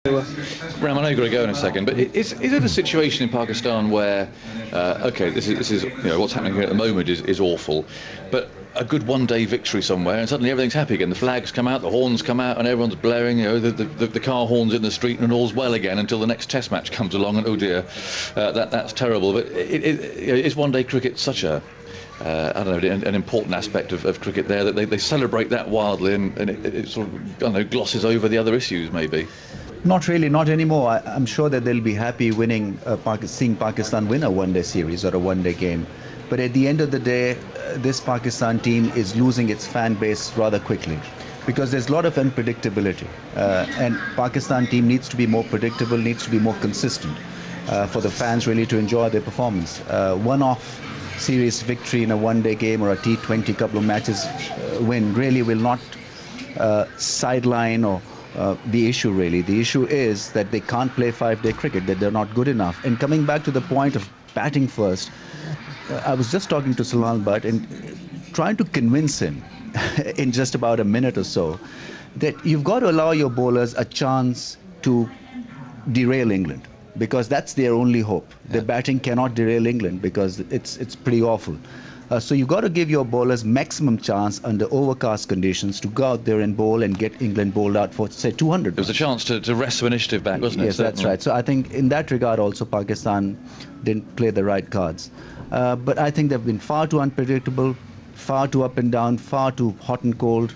Ram, I know you've got to go in a second, but is it a situation in Pakistan where, okay, this is what's happening here at the moment is awful, but a good one-day victory somewhere, and suddenly everything's happy again. The flags come out, the horns come out, and everyone's blaring. The car horns in the street, and all's well again until the next Test match comes along, and oh dear, that's terrible. But is one-day cricket such a I don't know, an important aspect of cricket there that they celebrate that wildly, and it sort of, I don't know, glosses over the other issues maybe? Not really, not anymore. I'm sure that they'll be happy seeing Pakistan win a one-day series or a one-day game. But at the end of the day, this Pakistan team is losing its fan base rather quickly because there's a lot of unpredictability. And Pakistan team needs to be more predictable, needs to be more consistent for the fans really to enjoy their performance. One-off series victory in a one-day game or a T20 couple of matches win really will not sideline or the issue really. The issue is that they can't play five-day cricket, that they're not good enough. And coming back to the point of batting first, I was just talking to Salman Butt and trying to convince him in just about a minute or so that you've got to allow your bowlers a chance to derail England, because that's their only hope. Yeah. The batting cannot derail England because it's pretty awful. So you've got to give your bowlers maximum chance under overcast conditions to go out there and bowl and get England bowled out for, say, 200. There was a chance to wrest some initiative back, wasn't it? Yes, that's right. So I think in that regard also Pakistan didn't play the right cards. But I think they've been far too unpredictable, far too up and down, far too hot and cold.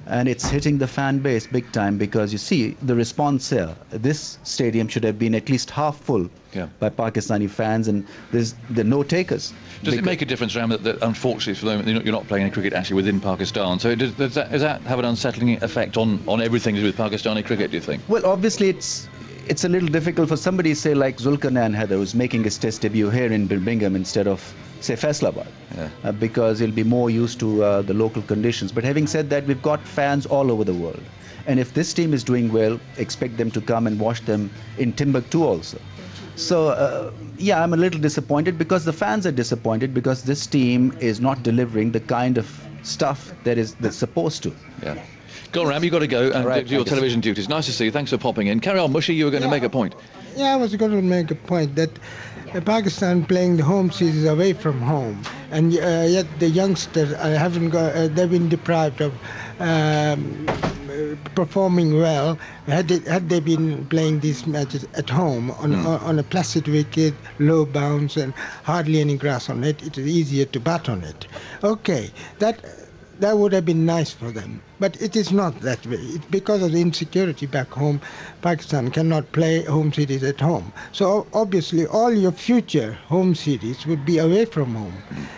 And it's hitting the fan base big time, because you see the response here. This stadium should have been at least half full by Pakistani fans, and there's the no takers. Does it make a difference, Ram, that unfortunately for them you're not playing any cricket actually within Pakistan? So does that have an unsettling effect on everything to do with Pakistani cricket, do you think? Well, obviously it's a little difficult for somebody, say, like Zulkarnain Haider, who's making his test debut here in Birmingham instead of, say, Faisalabad, because he'll be more used to the local conditions. But having said that, we've got fans all over the world. And if this team is doing well, expect them to come and watch them in Timbuktu also. So, yeah, I'm a little disappointed, because the fans are disappointed because this team is not delivering the kind of stuff that's supposed to. Yeah. Go on, Ram, you've got to go and do your television duties. Nice to see you. Thanks for popping in. Carry on, Mushy, you were going to make a point. Yeah, I was going to make a point that Pakistan playing the home series away from home, and yet the youngsters they've been deprived of performing well. Had they been playing these matches at home on a placid wicket, low bounce and hardly any grass on it, it is easier to bat on it. Okay, that would have been nice for them. But it is not that way. It's because of the insecurity back home. Pakistan cannot play home series at home. So obviously all your future home series would be away from home,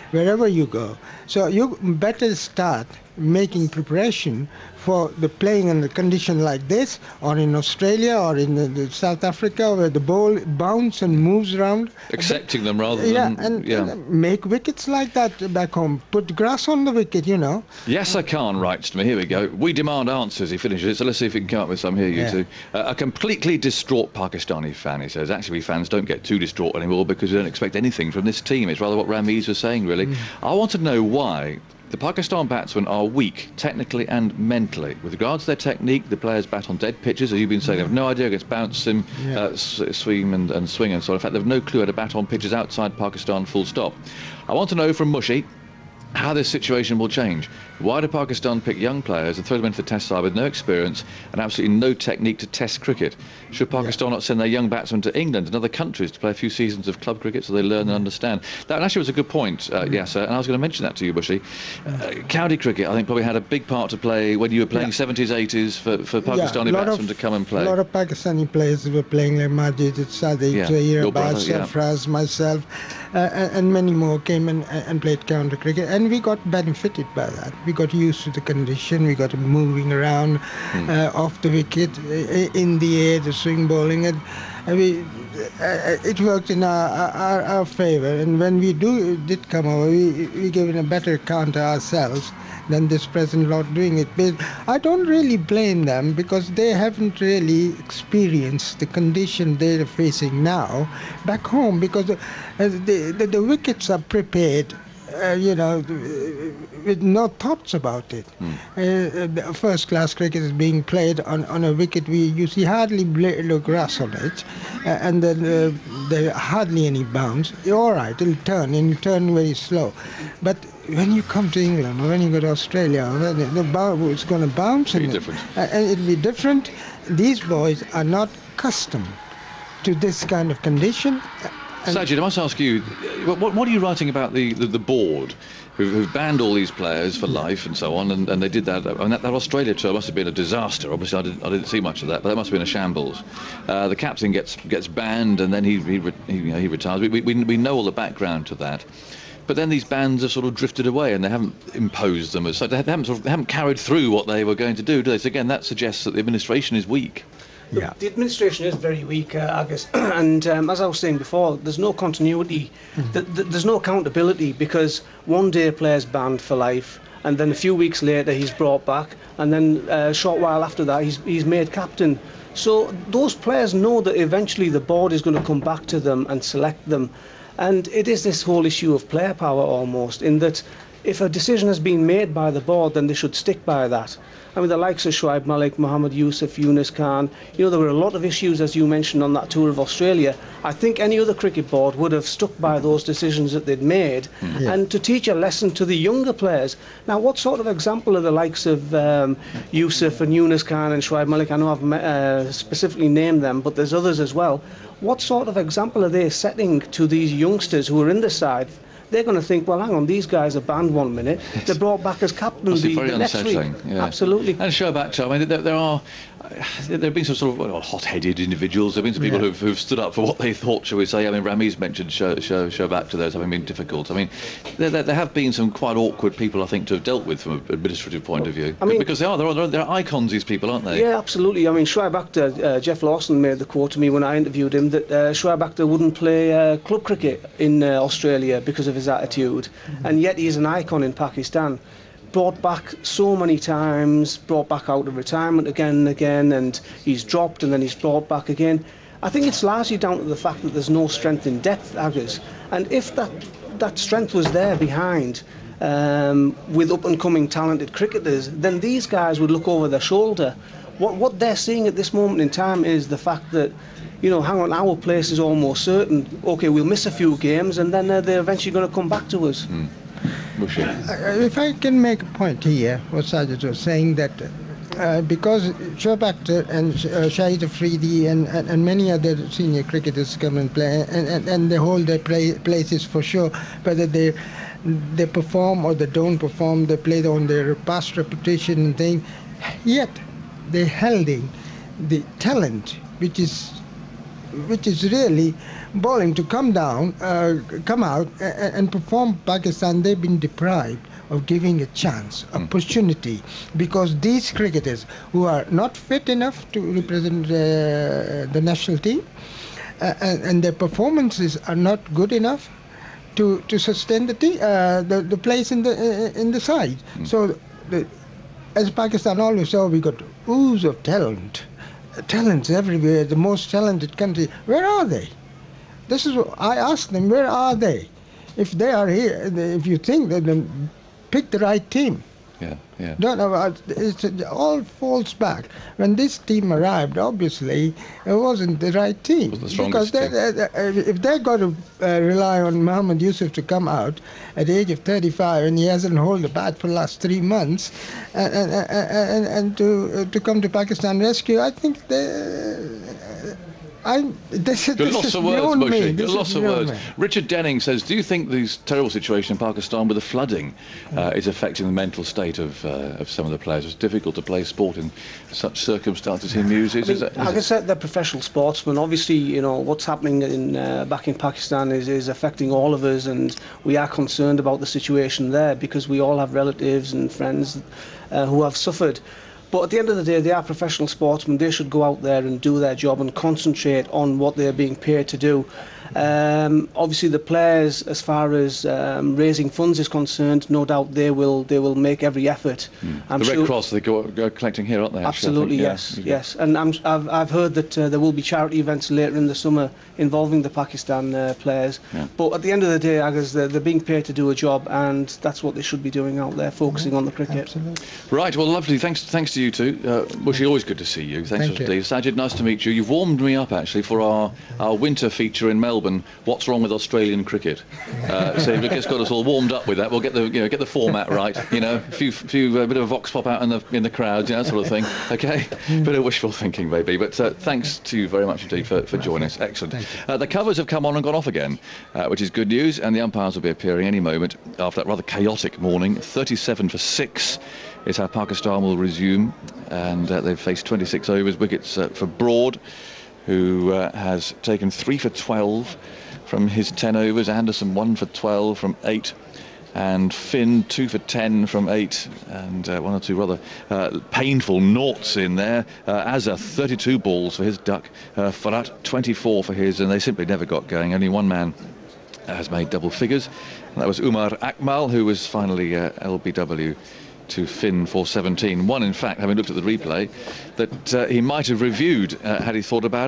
wherever you go. So you better start making preparation for the playing in a condition like this, or in Australia, or in the South Africa, where the ball bounces and moves around. Accepting them rather than... And make wickets like that back home. Put grass on the wicket, you know. Yasser Khan writes to me, here we go. We demand answers, he finishes it, so let's see if we can come up with some here, you two. A completely distraught Pakistani fan, he says. Actually, we fans don't get too distraught anymore because we don't expect anything from this team. It's rather what Ramiz was saying, really. I want to know why the Pakistan batsmen are weak, technically and mentally. With regards to their technique, the players bat on dead pitches, as you've been saying. They have no idea against bounce, swing and swing and so on. In fact, they have no clue how to bat on pitches outside Pakistan, full stop. I want to know from Mushy how this situation will change. Why do Pakistan pick young players and throw them into the test side with no experience and absolutely no technique to test cricket? Should Pakistan not send their young batsmen to England and other countries to play a few seasons of club cricket so they learn and understand? That actually was a good point, Yasser, and I was going to mention that to you, Bushy. County cricket, I think, probably had a big part to play when you were playing 70s, 80s for Pakistani batsmen to come and play. A lot of Pakistani players were playing, like Majid, Sadiq, Abbas, Sarfraz, myself, and many more came and played county cricket, and we got benefited by that. We got used to the condition, we got moving around off the wicket, in the air, the swing bowling, and it worked in our favour. And when we did come over, we gave a better counter ourselves than this present lot doing it. But I don't really blame them, because they haven't really experienced the condition they're facing now back home, because the wickets are prepared with no thoughts about it. First-class cricket is being played on a wicket you see hardly blade of grass on it, and then there are hardly any bounce. All right, it'll turn, and it'll turn very slow. But when you come to England or when you go to Australia, the ball is going to bounce, and it'll be different. These boys are not accustomed to this kind of condition. Sajid, I must ask you, what are you writing about the board who've banned all these players for life and so on, and they did that, and that Australia tour must have been a disaster. Obviously, I didn't see much of that, but that must have been a shambles. The captain gets banned, and then he retires. We know all the background to that. But then these bans have sort of drifted away, and they haven't imposed them as such. They haven't carried through what they were going to do they? So again, that suggests that the administration is weak. Yeah. The administration is very weak, Agus, and as I was saying before, there's no continuity, there's no accountability, because one day a player's banned for life, and then a few weeks later he's brought back, and then a short while after that he's made captain. So those players know that eventually the board is going to come back to them and select them, and it is this whole issue of player power almost, in that if a decision has been made by the board, then they should stick by that. I mean, the likes of Shoaib Malik, Mohammed Yusuf, Yunus Khan, there were a lot of issues, as you mentioned, on that tour of Australia. I think any other cricket board would have stuck by those decisions that they'd made, and to teach a lesson to the younger players. Now, what sort of example are the likes of Yusuf and Yunus Khan and Shoaib Malik? I know I've specifically named them, but there's others as well. What sort of example are they setting to these youngsters who are in the side? They're going to think, well, hang on, these guys are banned 1 minute, they're brought back as captain the next week. Yeah. Absolutely. And Shoaib Akhtar, I mean, there have been some sort of hot-headed individuals. There have been some people who've stood up for what they thought, shall we say. I mean, Ramiz mentioned Shoaib Akhtar there as having been difficult. I mean, there have been some quite awkward people, I think, to have dealt with from an administrative point of view. I mean, because they're icons, these people, aren't they? Yeah, absolutely. I mean, Shoaib Akhtar, Jeff Lawson made the quote to me when I interviewed him that Shoaib Akhtar wouldn't play club cricket in Australia because of his attitude, and yet he's an icon in Pakistan. Brought back so many times, brought back out of retirement again and again, and he's dropped and then he's brought back again. I think it's largely down to the fact that there's no strength in depth, Agus. And if that strength was there behind, with up-and-coming talented cricketers, then these guys would look over their shoulder. What they're seeing at this moment in time is the fact that, hang on, our place is almost certain. OK, we'll miss a few games, and then they're eventually going to come back to us. If I can make a point here, what Sajid was saying, that because Shoaib Akhtar and Shahid Afridi and many other senior cricketers come and play, and they hold their places for sure, whether they perform or they don't perform, they play on their past reputation and thing, yet they're holding the talent which is really bowling to come out and perform Pakistan. They've been deprived of giving a chance, opportunity, because these cricketers who are not fit enough to represent the national team, and their performances are not good enough to sustain the place in the side. So, as Pakistan always saw, we got ooze of talents everywhere, the most talented country. Where are they? This is what I ask them, where are they? If they are here, if you think that, then pick the right team. Yeah. It all falls back. When this team arrived, obviously, it wasn't the right team. It was the strongest team. If they've got to rely on Mohammed Yusuf to come out at the age of 35 and he hasn't held the bat for the last 3 months, and to come to Pakistan Rescue, I think this is lots of words, Bushy. Lots of words. Me. Richard Denning says, do you think this terrible situation in Pakistan with the flooding is affecting the mental state of some of the players? It's difficult to play sport in such circumstances, he muses. Like I said, they're professional sportsmen. Obviously, what's happening back in Pakistan is affecting all of us, and we are concerned about the situation there because we all have relatives and friends who have suffered. But at the end of the day, they are professional sportsmen. They should go out there and do their job and concentrate on what they're being paid to do. Obviously, the players, as far as raising funds is concerned, no doubt they will make every effort. The Red Cross, they go collecting here, aren't they? Absolutely, yes. And I've heard that there will be charity events later in the summer involving the Pakistan players. Yeah. But at the end of the day, Agas, they're being paid to do a job, and that's what they should be doing out there, focusing on the cricket. Absolutely. Right, well, lovely. Thanks to you two. Bushy, always good to see you. Thanks Thank for you. Steve. Sajid, nice to meet you. You've warmed me up, actually, for our winter feature in Melbourne. What's wrong with Australian cricket? So you've just got us all warmed up with that. We'll get the format right. A few bit of a vox pop out in the crowd, that sort of thing. Okay, bit of wishful thinking maybe. But thanks to you very much indeed for joining us. Excellent. The covers have come on and gone off again, which is good news. And the umpires will be appearing any moment after that rather chaotic morning. 37 for 6 is how Pakistan will resume, and they've faced 26 overs. Wickets for Broad, who has taken 3 for 12 from his 10 overs. Anderson 1 for 12 from 8, and Finn 2 for 10 from 8, and one or two rather painful noughts in there. Azza 32 balls for his duck, Farhat 24 for his, and they simply never got going. Only one man has made double figures, and that was Umar Akmal, who was finally LBW to Finn for 17. One, in fact, having looked at the replay, that he might have reviewed had he thought about it.